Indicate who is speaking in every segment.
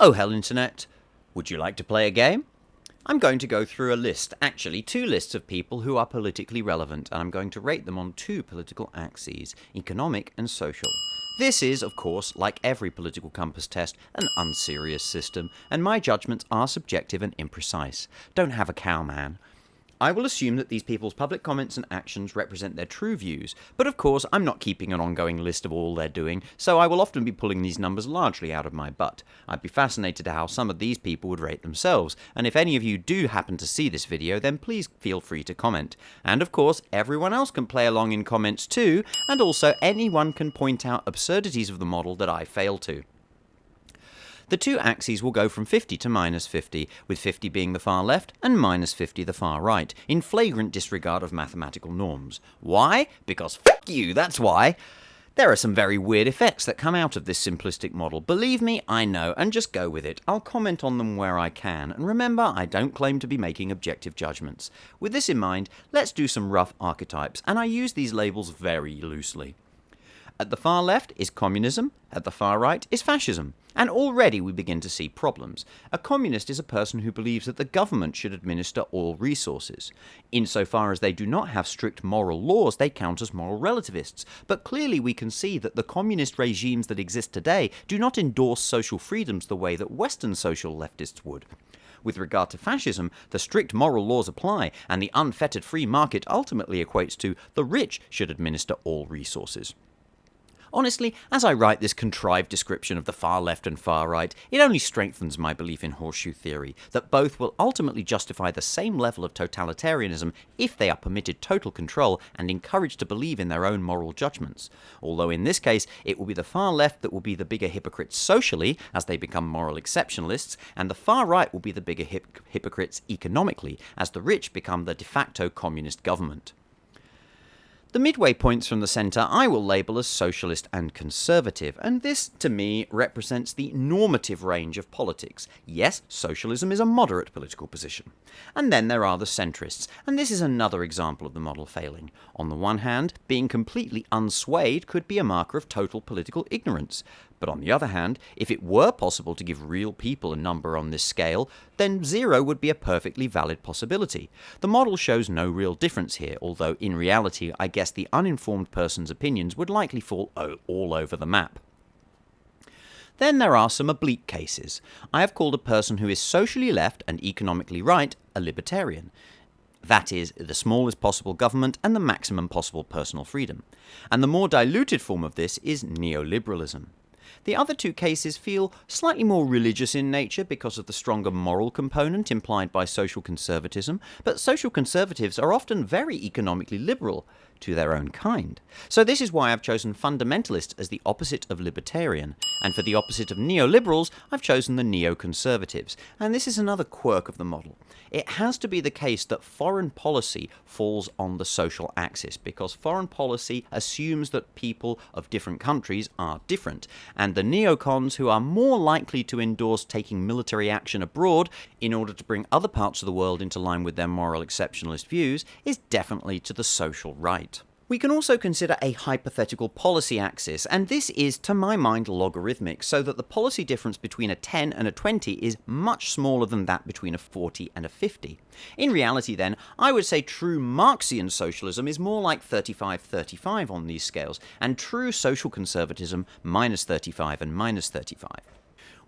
Speaker 1: Oh hell internet, would you like to play a game? I'm going to go through a list, actually 2 lists of people who are politically relevant, and I'm going to rate them on 2 political axes, economic and social. This is, of course, like every political compass test, an unserious system, and my judgments are subjective and imprecise. Don't have a cow, man. I will assume that these people's public comments and actions represent their true views, but of course I'm not keeping an ongoing list of all they're doing, so I will often be pulling these numbers largely out of my butt. I'd be fascinated how some of these people would rate themselves, and if any of you do happen to see this video, then please feel free to comment. And of course, everyone else can play along in comments too, and also anyone can point out absurdities of the model that I fail to. The 2 axes will go from 50 to minus 50, with 50 being the far left and minus 50 the far right, in flagrant disregard of mathematical norms. Why? Because fuck you, that's why! There are some very weird effects that come out of this simplistic model. Believe me, I know, and just go with it. I'll comment on them where I can, and remember, I don't claim to be making objective judgments. With this in mind, let's do some rough archetypes, and I use these labels very loosely. At the far left is communism, at the far right is fascism. And already we begin to see problems. A communist is a person who believes that the government should administer all resources. Insofar as they do not have strict moral laws, they count as moral relativists. But clearly we can see that the communist regimes that exist today do not endorse social freedoms the way that Western social leftists would. With regard to fascism, the strict moral laws apply, and the unfettered free market ultimately equates to the rich should administer all resources. Honestly, as I write this contrived description of the far left and far right, it only strengthens my belief in horseshoe theory, that both will ultimately justify the same level of totalitarianism if they are permitted total control and encouraged to believe in their own moral judgments. Although in this case, it will be the far left that will be the bigger hypocrites socially, as they become moral exceptionalists, and the far right will be the bigger hypocrites economically, as the rich become the de facto communist government. The midway points from the centre I will label as socialist and conservative, and this, to me, represents the normative range of politics. Yes, socialism is a moderate political position. And then there are the centrists, and this is another example of the model failing. On the one hand, being completely unswayed could be a marker of total political ignorance. But on the other hand, if it were possible to give real people a number on this scale, then 0 would be a perfectly valid possibility. The model shows no real difference here, although in reality I guess the uninformed person's opinions would likely fall all over the map. Then there are some oblique cases. I have called a person who is socially left and economically right a libertarian. That is, the smallest possible government and the maximum possible personal freedom. And the more diluted form of this is neoliberalism. The other 2 cases feel slightly more religious in nature because of the stronger moral component implied by social conservatism, but social conservatives are often very economically liberal to their own kind. So this is why I've chosen fundamentalist as the opposite of libertarian, and for the opposite of neoliberals, I've chosen the neoconservatives. And this is another quirk of the model. It has to be the case that foreign policy falls on the social axis, because foreign policy assumes that people of different countries are different, and the neocons who are more likely to endorse taking military action abroad in order to bring other parts of the world into line with their moral exceptionalist views is definitely to the social right. We can also consider a hypothetical policy axis, and this is, to my mind, logarithmic, so that the policy difference between a 10 and a 20 is much smaller than that between a 40 and a 50. In reality, then, I would say true Marxian socialism is more like 35-35 on these scales, and true social conservatism minus 35 and minus 35.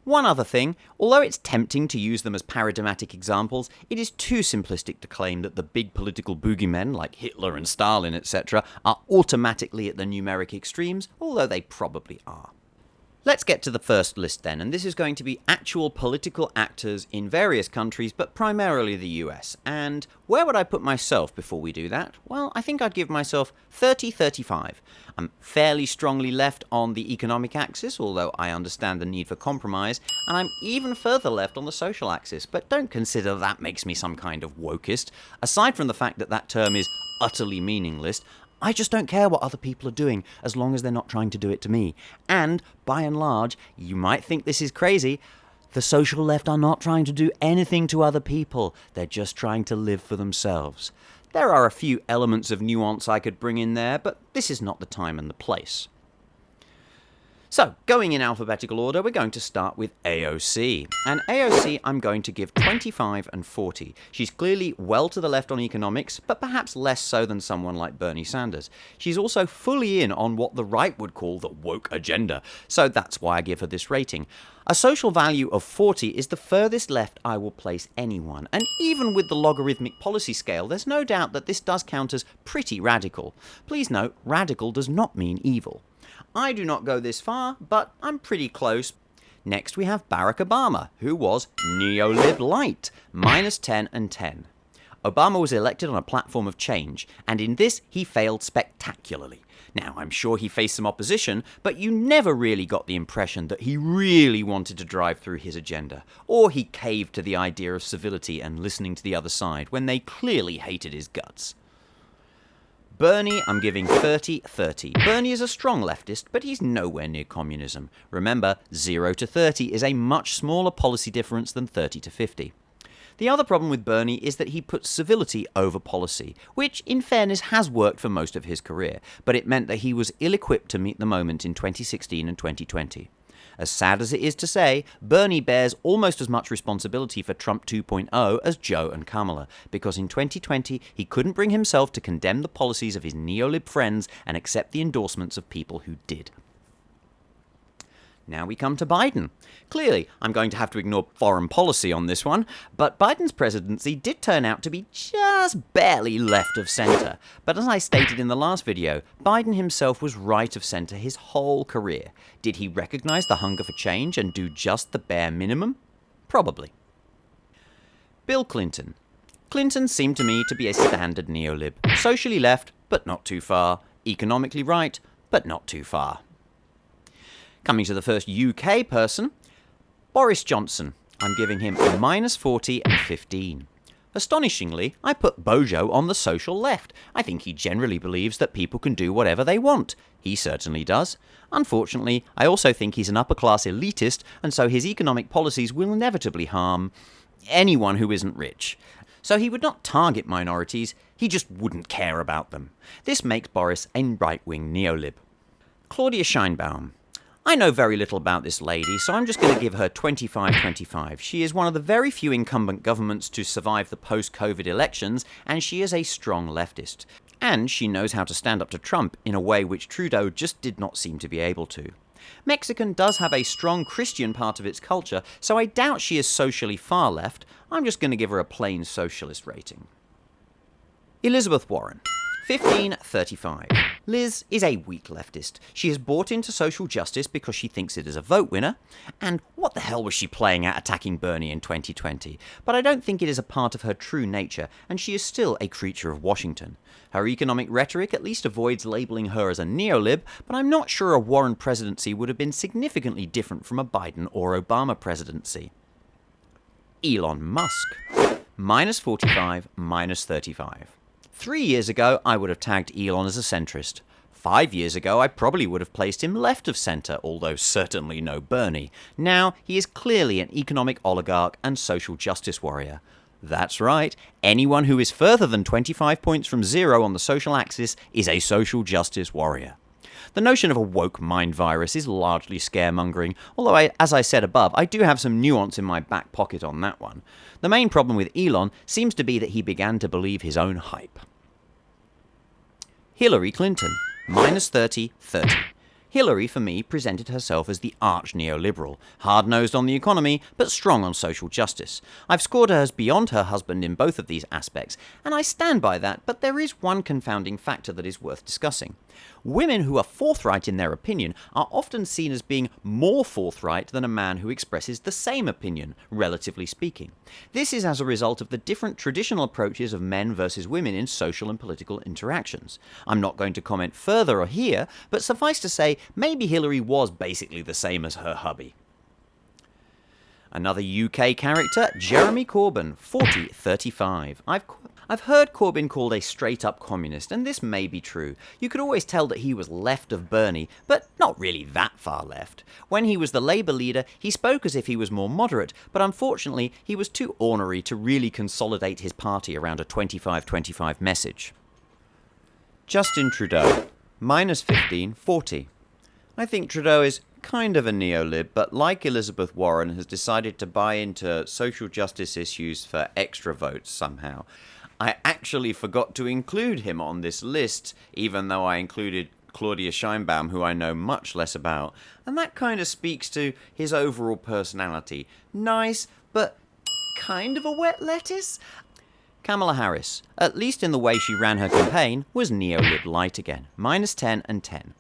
Speaker 1: One other thing, although it's tempting to use them as paradigmatic examples, it is too simplistic to claim that the big political boogeymen like Hitler and Stalin, etc., are automatically at the numeric extremes, although they probably are. Let's get to the first list then, and this is going to be actual political actors in various countries, but primarily the US. And where would I put myself before we do that? Well, I think I'd give myself 30-35. I'm fairly strongly left on the economic axis, although I understand the need for compromise, and I'm even further left on the social axis, but don't consider that makes me some kind of wokeist. Aside from the fact that that term is utterly meaningless, I just don't care what other people are doing, as long as they're not trying to do it to me. And, by and large, you might think this is crazy, the social left are not trying to do anything to other people, they're just trying to live for themselves. There are a few elements of nuance I could bring in there, but this is not the time and the place. So, going in alphabetical order, we're going to start with AOC. And AOC, I'm going to give 25 and 40. She's clearly well to the left on economics, but perhaps less so than someone like Bernie Sanders. She's also fully in on what the right would call the woke agenda, so that's why I give her this rating. A social value of 40 is the furthest left I will place anyone, and even with the logarithmic policy scale, there's no doubt that this does count as pretty radical. Please note, radical does not mean evil. I do not go this far, but I'm pretty close. Next we have Barack Obama, who was neolib light, minus 10 and 10. Obama was elected on a platform of change, and in this he failed spectacularly. Now, I'm sure he faced some opposition, but you never really got the impression that he really wanted to drive through his agenda, or he caved to the idea of civility and listening to the other side when they clearly hated his guts. Bernie, I'm giving 30-30. Bernie is a strong leftist, but he's nowhere near communism. Remember, 0 to 30 is a much smaller policy difference than 30 to 50. The other problem with Bernie is that he puts civility over policy, which, in fairness, has worked for most of his career, but it meant that he was ill-equipped to meet the moment in 2016 and 2020. As sad as it is to say, Bernie bears almost as much responsibility for Trump 2.0 as Joe and Kamala, because in 2020 he couldn't bring himself to condemn the policies of his neolib friends and accept the endorsements of people who did. Now we come to Biden. Clearly, I'm going to have to ignore foreign policy on this one, but Biden's presidency did turn out to be just barely left of centre. But as I stated in the last video, Biden himself was right of centre his whole career. Did he recognise the hunger for change and do just the bare minimum? Probably. Bill Clinton. Clinton seemed to me to be a standard neolib. Socially left, but not too far. Economically right, but not too far. Coming to the first UK person, Boris Johnson. I'm giving him a minus 40 and 15. Astonishingly, I put Bojo on the social left. I think he generally believes that people can do whatever they want. He certainly does. Unfortunately, I also think he's an upper-class elitist, and so his economic policies will inevitably harm anyone who isn't rich. So he would not target minorities, he just wouldn't care about them. This makes Boris a right-wing neolib. Claudia Sheinbaum. I know very little about this lady, so I'm just going to give her 25-25. She is one of the very few incumbent governments to survive the post-COVID elections, and she is a strong leftist. And she knows how to stand up to Trump in a way which Trudeau just did not seem to be able to. Mexican does have a strong Christian part of its culture, so I doubt she is socially far left. I'm just going to give her a plain socialist rating. Elizabeth Warren. 15-35. Liz is a weak leftist. She has bought into social justice because she thinks it is a vote winner. And what the hell was she playing at attacking Bernie in 2020? But I don't think it is a part of her true nature, and she is still a creature of Washington. Her economic rhetoric at least avoids labelling her as a neolib, but I'm not sure a Warren presidency would have been significantly different from a Biden or Obama presidency. Elon Musk. Minus 45, minus 35. 3 years ago, I would have tagged Elon as a centrist. 5 years ago, I probably would have placed him left of centre, although certainly no Bernie. Now, he is clearly an economic oligarch and social justice warrior. That's right, anyone who is further than 25 points from zero on the social axis is a social justice warrior. The notion of a woke mind virus is largely scaremongering, although as I said above, I do have some nuance in my back pocket on that one. The main problem with Elon seems to be that he began to believe his own hype. Hilary Clinton. Minus 30-30. Hilary, for me, presented herself as the arch-neoliberal, hard-nosed on the economy, but strong on social justice. I've scored her as beyond her husband in both of these aspects, and I stand by that, but there is one confounding factor that is worth discussing. Women who are forthright in their opinion are often seen as being more forthright than a man who expresses the same opinion, relatively speaking. This is as a result of the different traditional approaches of men versus women in social and political interactions. I'm not going to comment further here, but suffice to say, maybe Hilary was basically the same as her hubby. Another UK character, Jeremy Corbyn, 40-35. I've heard Corbyn called a straight-up communist, and this may be true. You could always tell that he was left of Bernie, but not really that far left. When he was the Labour leader, he spoke as if he was more moderate, but unfortunately, he was too ornery to really consolidate his party around a 25-25 message. Justin Trudeau, minus 15-40. I think Trudeau is kind of a neolib, but like Elizabeth Warren, has decided to buy into social justice issues for extra votes somehow. I actually forgot to include him on this list, even though I included Claudia Sheinbaum, who I know much less about, and that kind of speaks to his overall personality. Nice, but kind of a wet lettuce? Kamala Harris, at least in the way she ran her campaign, was neolib light again, -10 and 10.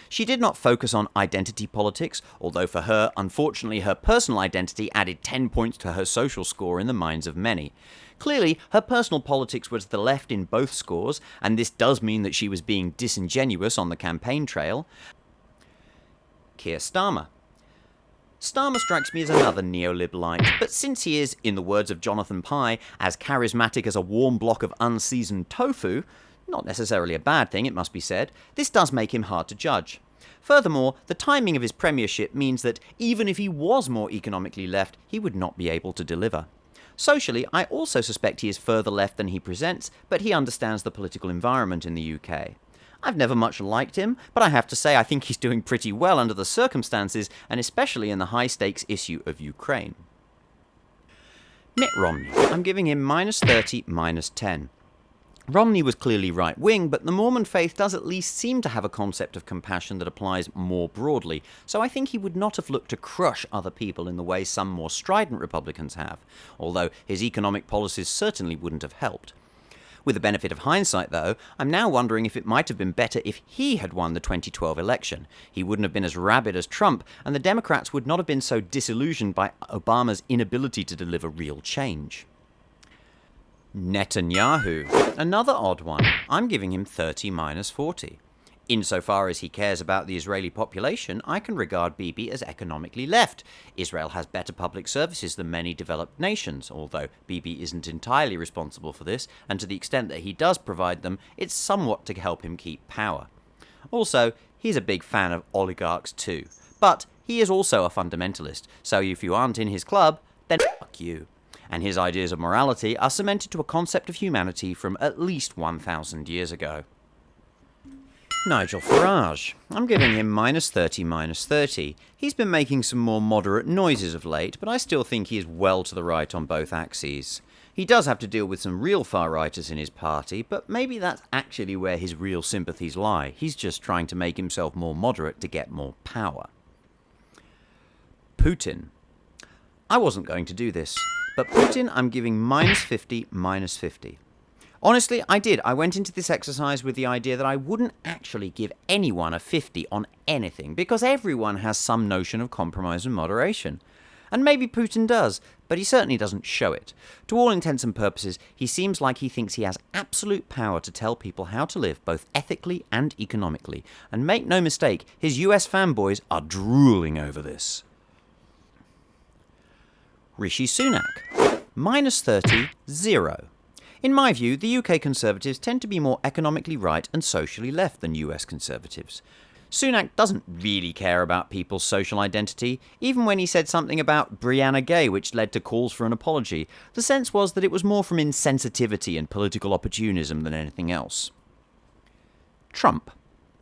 Speaker 1: She did not focus on identity politics, although for her, unfortunately, her personal identity added 10 points to her social score in the minds of many. Clearly, her personal politics was to the left in both scores, and this does mean that she was being disingenuous on the campaign trail. Keir Starmer. Starmer strikes me as another neolib light, but since he is, in the words of Jonathan Pye, as charismatic as a warm block of unseasoned tofu, not necessarily a bad thing, it must be said, this does make him hard to judge. Furthermore, the timing of his premiership means that even if he was more economically left, he would not be able to deliver. Socially, I also suspect he is further left than he presents, but he understands the political environment in the UK. I've never much liked him, but I have to say I think he's doing pretty well under the circumstances, and especially in the high-stakes issue of Ukraine. Mitt Romney. I'm giving him -30, -10. Romney was clearly right-wing, but the Mormon faith does at least seem to have a concept of compassion that applies more broadly, so I think he would not have looked to crush other people in the way some more strident Republicans have, although his economic policies certainly wouldn't have helped. With the benefit of hindsight, though, I'm now wondering if it might have been better if he had won the 2012 election. He wouldn't have been as rabid as Trump, and the Democrats would not have been so disillusioned by Obama's inability to deliver real change. Netanyahu. Another odd one. I'm giving him 30 -40. Insofar as he cares about the Israeli population, I can regard Bibi as economically left. Israel has better public services than many developed nations, although Bibi isn't entirely responsible for this, and to the extent that he does provide them, it's somewhat to help him keep power. Also, he's a big fan of oligarchs too. But he is also a fundamentalist, so if you aren't in his club, then fuck you. And his ideas of morality are cemented to a concept of humanity from at least 1,000 years ago. Nigel Farage. I'm giving him -30 -30. He's been making some more moderate noises of late, but I still think he is well to the right on both axes. He does have to deal with some real far-righters in his party, but maybe that's actually where his real sympathies lie. He's just trying to make himself more moderate to get more power. Putin. I wasn't going to do this, but Putin I'm giving -50 -50. Honestly, I did. I went into this exercise with the idea that I wouldn't actually give anyone a 50 on anything, because everyone has some notion of compromise and moderation. And maybe Putin does, but he certainly doesn't show it. To all intents and purposes, he seems like he thinks he has absolute power to tell people how to live, both ethically and economically. And make no mistake, his US fanboys are drooling over this. Rishi Sunak. -30, 0. In my view, the UK Conservatives tend to be more economically right and socially left than US Conservatives. Sunak doesn't really care about people's social identity, even when he said something about Brianna Gay which led to calls for an apology. The sense was that it was more from insensitivity and political opportunism than anything else. Trump.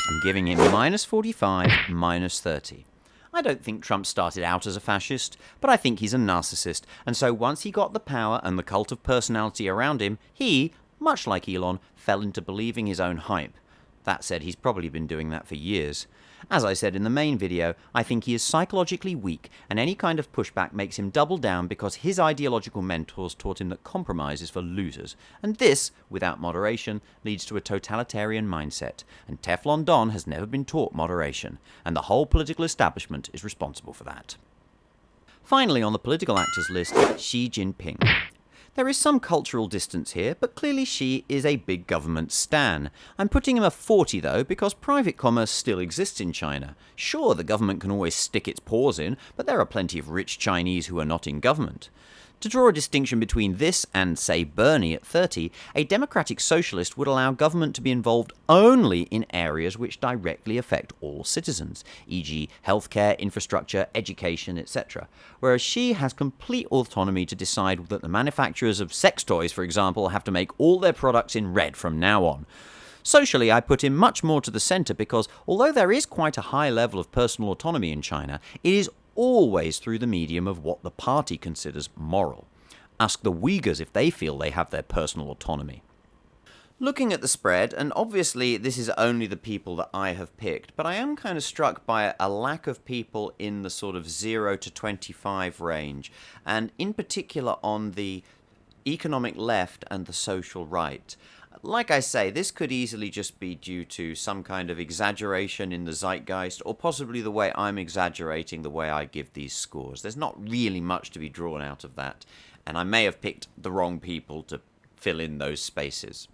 Speaker 1: I'm giving him -45, -30. I don't think Trump started out as a fascist, but I think he's a narcissist, and so once he got the power and the cult of personality around him, he, much like Elon, fell into believing his own hype. That said, he's probably been doing that for years. As I said in the main video, I think he is psychologically weak, and any kind of pushback makes him double down because his ideological mentors taught him that compromise is for losers. And this, without moderation, leads to a totalitarian mindset. And Teflon Don has never been taught moderation, and the whole political establishment is responsible for that. Finally on the political actors list, Xi Jinping. There is some cultural distance here, but clearly Xi is a big government stan. I'm putting him a 40 though, because private commerce still exists in China. Sure, the government can always stick its paws in, but there are plenty of rich Chinese who are not in government. To draw a distinction between this and, say, Bernie at 30, a democratic socialist would allow government to be involved only in areas which directly affect all citizens, e.g. healthcare, infrastructure, education, etc., whereas Xi has complete autonomy to decide that the manufacturers of sex toys, for example, have to make all their products in red from now on. Socially, I put him much more to the centre because, although there is quite a high level of personal autonomy in China, it is always through the medium of what the party considers moral. Ask the Uyghurs if they feel they have their personal autonomy. Looking at the spread, and obviously this is only the people that I have picked, but I am kind of struck by a lack of people in the sort of 0 to 25 range, and in particular on the economic left and the social right. Like I say, this could easily just be due to some kind of exaggeration in the zeitgeist, or possibly the way I'm exaggerating the way I give these scores. There's not really much to be drawn out of that, and I may have picked the wrong people to fill in those spaces.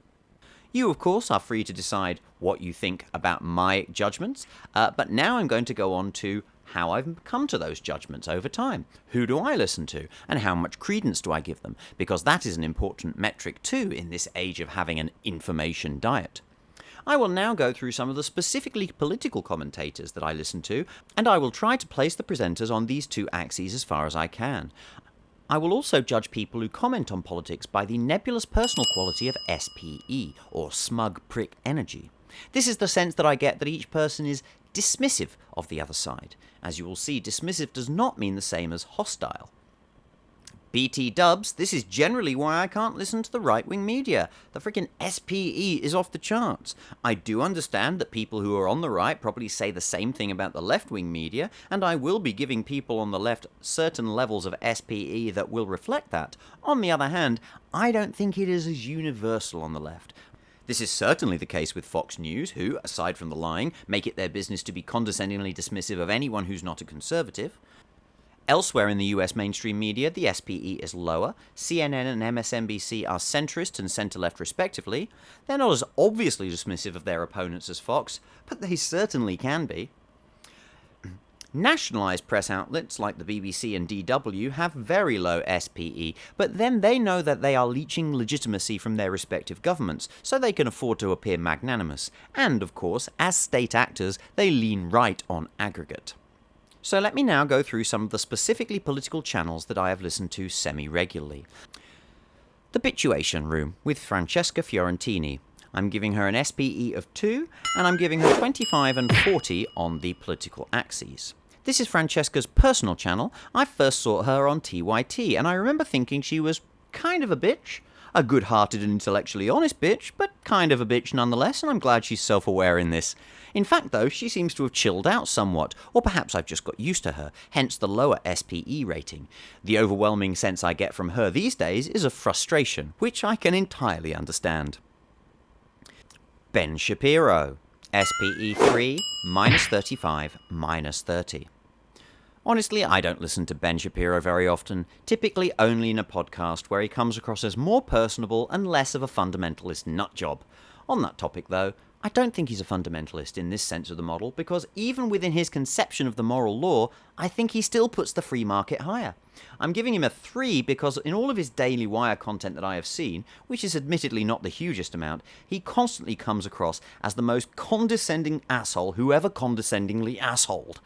Speaker 1: You, of course, are free to decide what you think about my judgments, but now I'm going to go on to how I've come to those judgments over time. Who do I listen to, and how much credence do I give them? Because that is an important metric too in this age of having an information diet. I will now go through some of the specifically political commentators that I listen to, and I will try to place the presenters on these two axes as far as I can. I will also judge people who comment on politics by the nebulous personal quality of SPE, or smug prick energy. This is the sense that I get that each person is dismissive of the other side. As you will see, dismissive does not mean the same as hostile. BT dubs, this is generally why I can't listen to the right-wing media. The freaking SPE is off the charts. I do understand that people who are on the right probably say the same thing about the left-wing media, and I will be giving people on the left certain levels of SPE that will reflect that. On the other hand, I don't think it is as universal on the left. This is certainly the case with Fox News, who, aside from the lying, make it their business to be condescendingly dismissive of anyone who's not a conservative. Elsewhere in the US mainstream media, the SPE is lower. CNN and MSNBC are centrist and centre-left respectively. They're not as obviously dismissive of their opponents as Fox, but they certainly can be. Nationalised press outlets like the BBC and DW have very low SPE, but then they know that they are leeching legitimacy from their respective governments, so they can afford to appear magnanimous. And, of course, as state actors, they lean right on aggregate. So let me now go through some of the specifically political channels that I have listened to semi-regularly. The Bituation Room with Francesca Fiorentini. I'm giving her an SPE of 2, and I'm giving her 25 and 40 on the political axes. This is Francesca's personal channel. I first saw her on TYT, and I remember thinking she was kind of a bitch. A good-hearted and intellectually honest bitch, but kind of a bitch nonetheless, and I'm glad she's self-aware in this. In fact, though, she seems to have chilled out somewhat, or perhaps I've just got used to her, hence the lower SPE rating. The overwhelming sense I get from her these days is of frustration, which I can entirely understand. Ben Shapiro, SPE 3, minus 35, minus 30. Honestly, I don't listen to Ben Shapiro very often, typically only in a podcast where he comes across as more personable and less of a fundamentalist nutjob. On that topic, though, I don't think he's a fundamentalist in this sense of the model, because even within his conception of the moral law, I think he still puts the free market higher. I'm giving him a 3 because in all of his Daily Wire content that I have seen, which is admittedly not the hugest amount, he constantly comes across as the most condescending asshole who ever condescendingly assholed.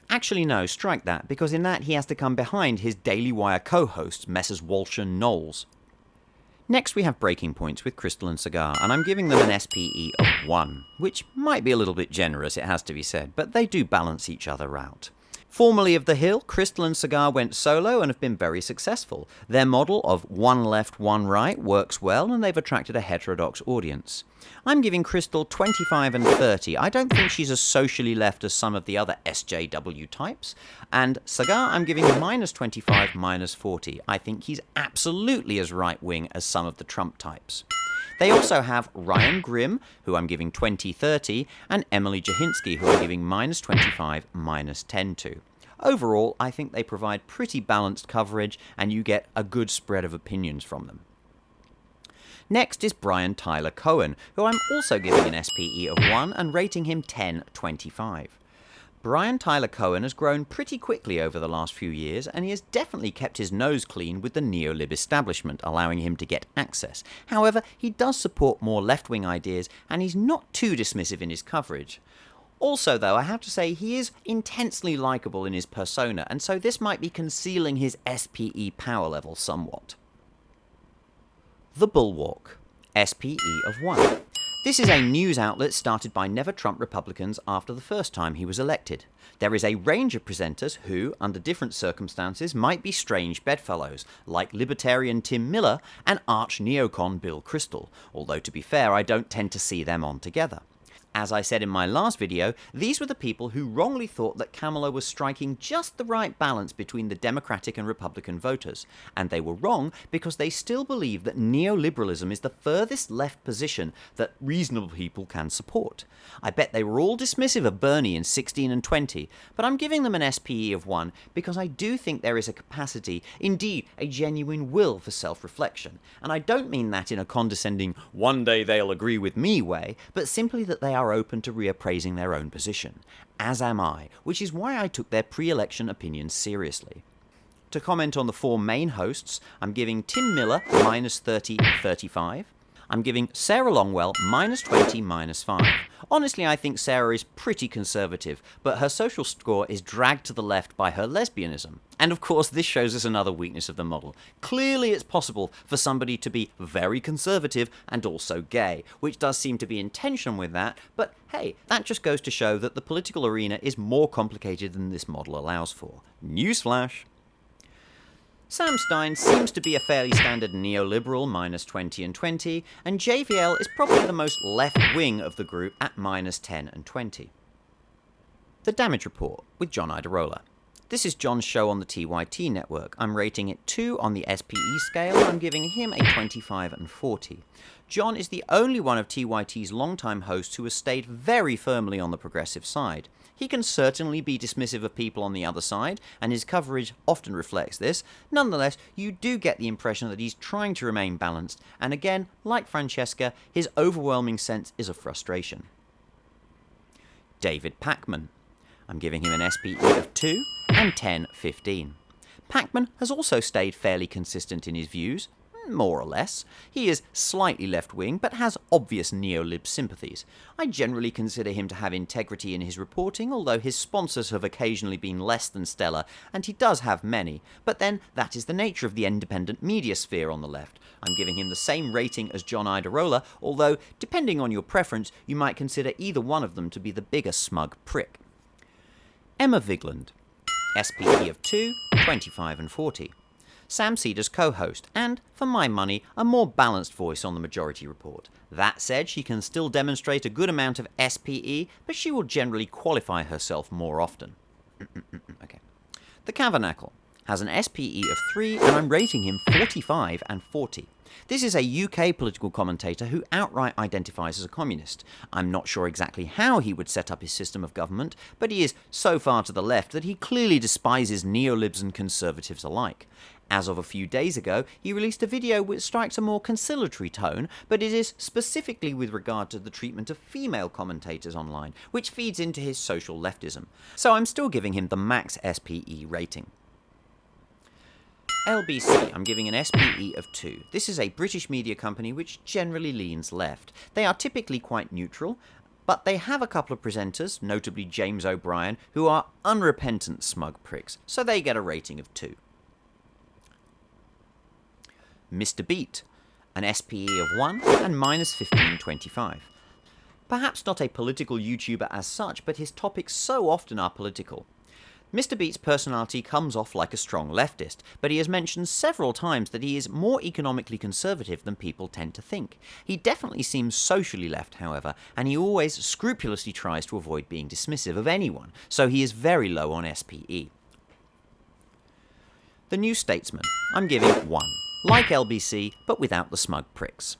Speaker 1: Actually, no, strike that, because in that he has to come behind his Daily Wire co-hosts, Messrs. Walsh and Knowles. Next we have Breaking Points with Crystal and Cigar, and I'm giving them an SPE of 1, which might be a little bit generous, it has to be said, but they do balance each other out. Formerly of The Hill, Crystal and Cigar went solo and have been very successful. Their model of one left, one right works well, and they've attracted a heterodox audience. I'm giving Crystal 25 and 30. I don't think she's as socially left as some of the other SJW types. And Cigar, I'm giving minus 25, minus 40. I think he's absolutely as right-wing as some of the Trump types. They also have Ryan Grimm, who I'm giving 20-30, and Emily Jashinsky, who I'm giving minus 25, minus 10 to. Overall, I think they provide pretty balanced coverage, and you get a good spread of opinions from them. Next is Bryan Tyler Cohen, who I'm also giving an SPE of 1 and rating him 10-25. Bryan Tyler Cohen has grown pretty quickly over the last few years, and he has definitely kept his nose clean with the neo-lib establishment, allowing him to get access. However, he does support more left-wing ideas, and he's not too dismissive in his coverage. Also, though, I have to say he is intensely likeable in his persona, and so this might be concealing his SPE power level somewhat. The Bulwark, SPE of 1. This is a news outlet started by never-Trump Republicans after the first time he was elected. There is a range of presenters who, under different circumstances, might be strange bedfellows, like libertarian Tim Miller and arch-neocon Bill Kristol, although to be fair, I don't tend to see them on together. As I said in my last video, these were the people who wrongly thought that Kamala was striking just the right balance between the Democratic and Republican voters, and they were wrong because they still believe that neoliberalism is the furthest left position that reasonable people can support. I bet they were all dismissive of Bernie in 16 and 20, but I'm giving them an SPE of 1 because I do think there is a capacity, indeed a genuine will for self-reflection, and I don't mean that in a condescending one day they'll agree with me way, but simply that they are open to reappraising their own position, as am I, which is why I took their pre-election opinions seriously. To comment on the 4 main hosts, I'm giving Tim Miller -30/35. I'm giving Sarah Longwell -20/5. Honestly, I think Sarah is pretty conservative, but her social score is dragged to the left by her lesbianism. And of course, this shows us another weakness of the model. Clearly, it's possible for somebody to be very conservative and also gay, which does seem to be in tension with that, but hey, that just goes to show that the political arena is more complicated than this model allows for. Newsflash! Sam Stein seems to be a fairly standard neoliberal, -20/20, and JVL is probably the most left-wing of the group at -10/20. The Damage Report with John Iadarola. This is John's show on the TYT network. I'm rating it 2 on the SPE scale, and I'm giving him a 25/40. John is the only one of TYT's longtime hosts who has stayed very firmly on the progressive side. He can certainly be dismissive of people on the other side, and his coverage often reflects this. Nonetheless, you do get the impression that he's trying to remain balanced, and again, like Francesca, his overwhelming sense is of frustration. David Pakman. I'm giving him an SPE of 2 and 10/15. Pakman has also stayed fairly consistent in his views, more or less. He is slightly left-wing, but has obvious neolib sympathies. I generally consider him to have integrity in his reporting, although his sponsors have occasionally been less than stellar, and he does have many. But then, that is the nature of the independent media sphere on the left. I'm giving him the same rating as John Iadarola, although, depending on your preference, you might consider either one of them to be the bigger smug prick. Emma Viglund. SPE of 2, 25/40. Sam Cedar's co-host, and, for my money, a more balanced voice on the Majority Report. That said, she can still demonstrate a good amount of SPE, but she will generally qualify herself more often. Okay. The Kavernacle has an SPE of 3, and I'm rating him 45/40. This is a UK political commentator who outright identifies as a communist. I'm not sure exactly how he would set up his system of government, but he is so far to the left that he clearly despises neolibs and conservatives alike. As of a few days ago, he released a video which strikes a more conciliatory tone, but it is specifically with regard to the treatment of female commentators online, which feeds into his social leftism. So I'm still giving him the max SPE rating. LBC, I'm giving an SPE of 2. This is a British media company which generally leans left. They are typically quite neutral, but they have a couple of presenters, notably James O'Brien, who are unrepentant smug pricks, so they get a rating of 2. Mr. Beat, an SPE of 1 and -15/25. Perhaps not a political YouTuber as such, but his topics so often are political. Mr. Beat's personality comes off like a strong leftist, but he has mentioned several times that he is more economically conservative than people tend to think. He definitely seems socially left, however, and he always scrupulously tries to avoid being dismissive of anyone, so he is very low on SPE. The New Statesman, I'm giving 1. Like LBC, but without the smug pricks.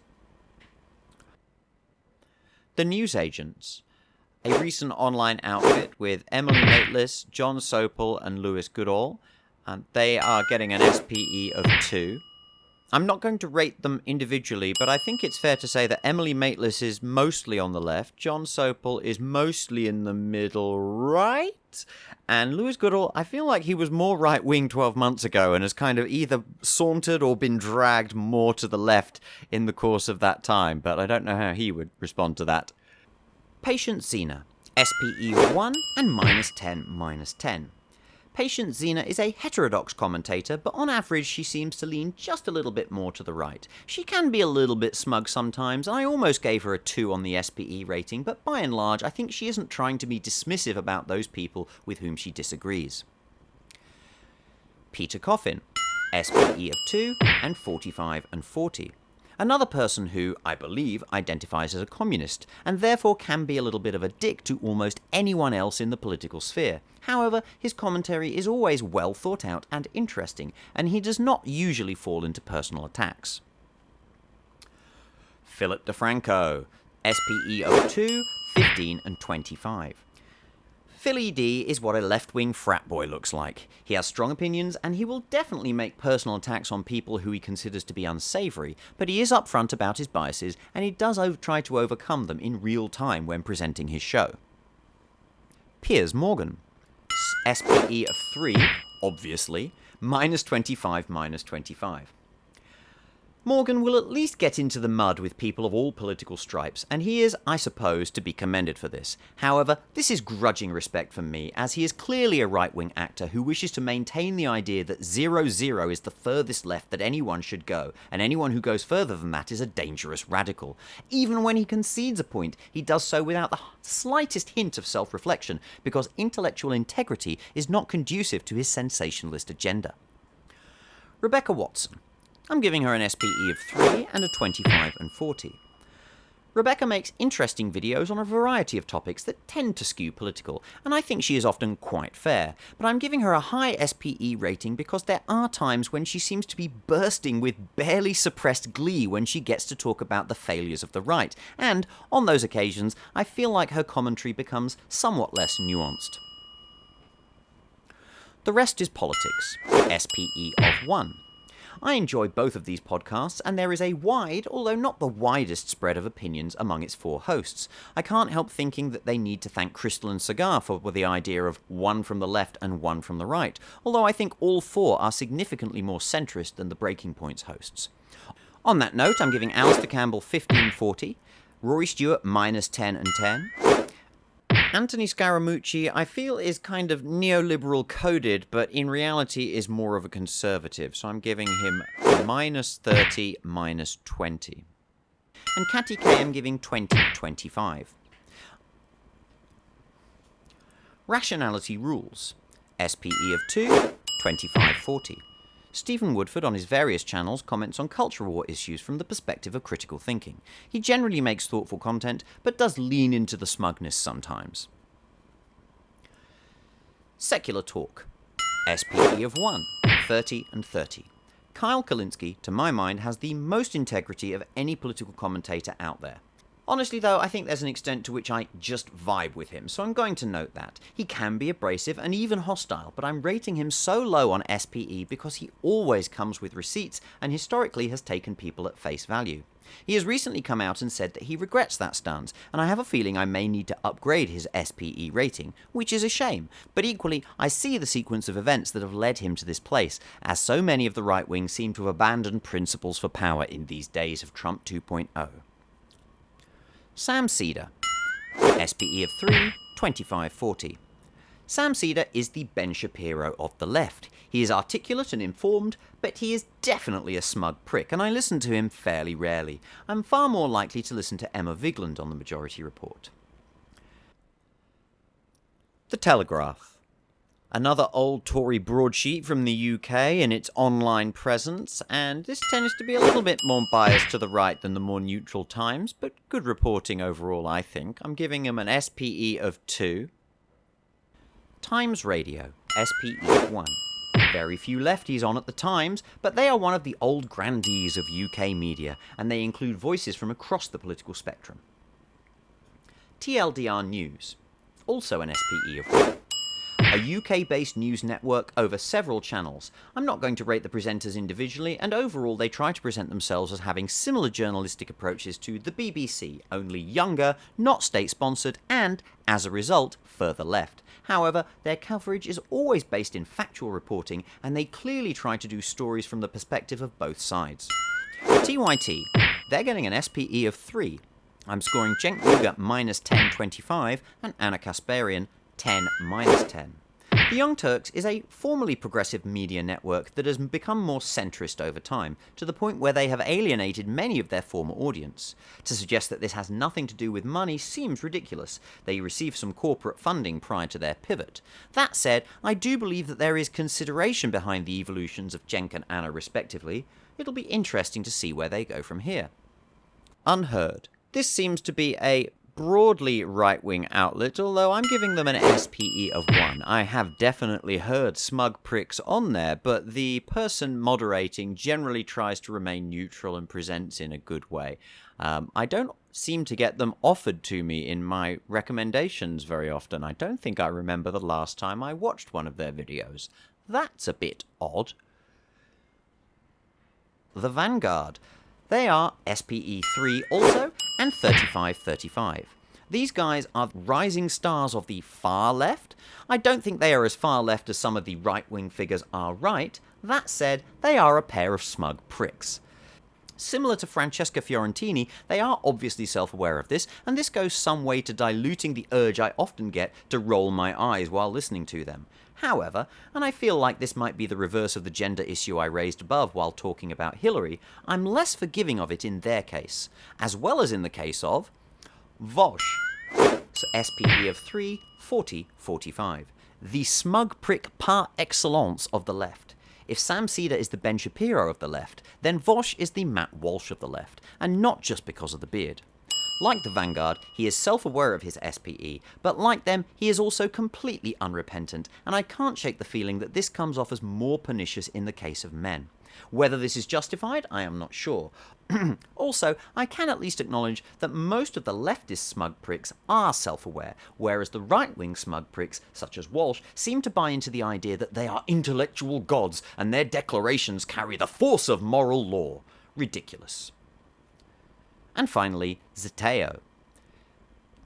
Speaker 1: The Newsagents, a recent online outfit with Emily Maitlis, Jon Sopel, and Lewis Goodall. They are getting an SPE of 2. I'm not going to rate them individually, but I think it's fair to say that Emily Maitlis is mostly on the left, Jon Sopel is mostly in the middle right, and Lewis Goodall, I feel like he was more right-wing 12 months ago and has kind of either sauntered or been dragged more to the left in the course of that time, but I don't know how he would respond to that. Patient Zena, SPE of 1 and -10/10. Patient Zena is a heterodox commentator, but on average she seems to lean just a little bit more to the right. She can be a little bit smug sometimes, and I almost gave her a 2 on the SPE rating, but by and large I think she isn't trying to be dismissive about those people with whom she disagrees. Peter Coffin, SPE of 2 and 45 and 40. Another person who, I believe, identifies as a communist, and therefore can be a little bit of a dick to almost anyone else in the political sphere. However, his commentary is always well thought out and interesting, and he does not usually fall into personal attacks. Philip DeFranco, SPE of 2, 15 and 25. Philly D is what a left-wing frat boy looks like. He has strong opinions, and he will definitely make personal attacks on people who he considers to be unsavoury, but he is upfront about his biases, and he does try to overcome them in real time when presenting his show. Piers Morgan, SPE of 3, obviously, minus 25, minus 25. Morgan will at least get into the mud with people of all political stripes, and he is, I suppose, to be commended for this. However, this is grudging respect from me, as he is clearly a right-wing actor who wishes to maintain the idea that 0-0 is the furthest left that anyone should go, and anyone who goes further than that is a dangerous radical. Even when he concedes a point, he does so without the slightest hint of self-reflection, because intellectual integrity is not conducive to his sensationalist agenda. Rebecca Watson. I'm giving her an SPE of 3 and a 25 and 40. Rebecca makes interesting videos on a variety of topics that tend to skew political, and I think she is often quite fair, but I'm giving her a high SPE rating because there are times when she seems to be bursting with barely suppressed glee when she gets to talk about the failures of the right, and on those occasions I feel like her commentary becomes somewhat less nuanced. The rest is politics, SPE of 1. I enjoy both of these podcasts, and there is a wide, although not the widest, spread of opinions among its 4 hosts. I can't help thinking that they need to thank Crystal and Cigar for the idea of one from the left and one from the right, although I think all 4 are significantly more centrist than the Breaking Point's hosts. On that note, I'm giving Alastair Campbell 15/40, Rory Stewart minus 10 and 10, Antony Scaramucci, I feel, is kind of neoliberal coded, but in reality is more of a conservative, so I'm giving him minus 30, minus 20. And Katty Kay I'm giving 20/25. Rationality rules. SPE of 2, 25/40. Stephen Woodford on his various channels comments on culture war issues from the perspective of critical thinking. He generally makes thoughtful content, but does lean into the smugness sometimes. Secular Talk. SPE of 1, 30 and 30. Kyle Kalinske, to my mind, has the most integrity of any political commentator out there. Honestly, though, I think there's an extent to which I just vibe with him, so I'm going to note that. He can be abrasive and even hostile, but I'm rating him so low on SPE because he always comes with receipts and historically has taken people at face value. He has recently come out and said that he regrets that stance, and I have a feeling I may need to upgrade his SPE rating, which is a shame, but equally I see the sequence of events that have led him to this place, as so many of the right wing seem to have abandoned principles for power in these days of Trump 2.0. Sam Seder, SPE of 3, 25/40. Sam Seder is the Ben Shapiro of the left. He is articulate and informed, but he is definitely a smug prick, and I listen to him fairly rarely. I'm far more likely to listen to Emma Viglund on the Majority Report. The Telegraph. Another old Tory broadsheet from the UK in its online presence, and this tends to be a little bit more biased to the right than the more neutral Times, but good reporting overall, I think. I'm giving him an SPE of 2. Times Radio, SPE of 1. Very few lefties on at the Times, but they are one of the old grandees of UK media, and they include voices from across the political spectrum. TLDR News, also an SPE of 1. A UK-based news network over several channels. I'm not going to rate the presenters individually, and overall they try to present themselves as having similar journalistic approaches to the BBC, only younger, not state-sponsored, and, as a result, further left. However, their coverage is always based in factual reporting, and they clearly try to do stories from the perspective of both sides. TYT, they're getting an SPE of 3. I'm scoring Cenk Uygur minus 10/25 and Anna Kasparian 10 minus 10. The Young Turks is a formerly progressive media network that has become more centrist over time, to the point where they have alienated many of their former audience. To suggest that this has nothing to do with money seems ridiculous. They received some corporate funding prior to their pivot. That said, I do believe that there is consideration behind the evolutions of Cenk and Anna respectively. It'll be interesting to see where they go from here. Unheard. This seems to be a broadly right-wing outlet, although I'm giving them an SPE of 1. I have definitely heard smug pricks on there, but the person moderating generally tries to remain neutral and presents in a good way. I don't seem to get them offered to me in my recommendations very often. I don't think I remember the last time I watched one of their videos. That's a bit odd. The Vanguard. They are SPE 3 also, and 3535. These guys are rising stars of the far left. I don't think they are as far left as some of the right-wing figures are right. That said, they are a pair of smug pricks. Similar to Francesca Fiorentini, they are obviously self-aware of this, and this goes some way to diluting the urge I often get to roll my eyes while listening to them. However, and I feel like this might be the reverse of the gender issue I raised above while talking about Hilary, I'm less forgiving of it in their case, as well as in the case of Vosh, so SPE of 3, 40, 45. The smug prick par excellence of the left. If Sam Cedar is the Ben Shapiro of the left, then Vosh is the Matt Walsh of the left, and not just because of the beard. Like the Vanguard, he is self-aware of his SPE, but like them, he is also completely unrepentant, and I can't shake the feeling that this comes off as more pernicious in the case of men. Whether this is justified, I am not sure. Also, I can at least acknowledge that most of the leftist smug pricks are self-aware, whereas the right-wing smug pricks, such as Walsh, seem to buy into the idea that they are intellectual gods and their declarations carry the force of moral law. Ridiculous. And finally, Zeteo.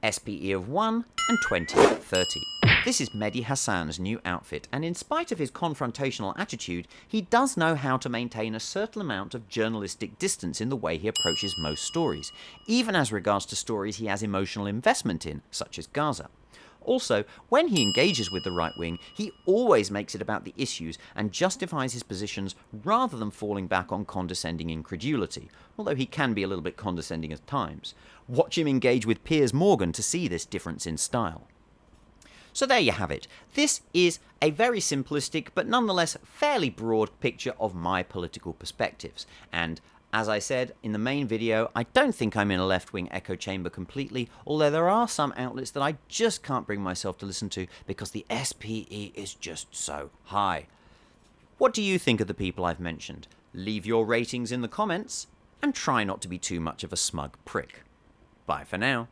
Speaker 1: SPE of 1 and 2030. This is Mehdi Hassan's new outfit, and in spite of his confrontational attitude, he does know how to maintain a certain amount of journalistic distance in the way he approaches most stories, even as regards to stories he has emotional investment in, such as Gaza. Also, when he engages with the right wing, he always makes it about the issues and justifies his positions rather than falling back on condescending incredulity, although he can be a little bit condescending at times. Watch him engage with Piers Morgan to see this difference in style. So there you have it. This is a very simplistic but nonetheless fairly broad picture of my political perspectives, and as I said in the main video, I don't think I'm in a left-wing echo chamber completely, although there are some outlets that I just can't bring myself to listen to because the SPE is just so high. What do you think of the people I've mentioned? Leave your ratings in the comments, and try not to be too much of a smug prick. Bye for now.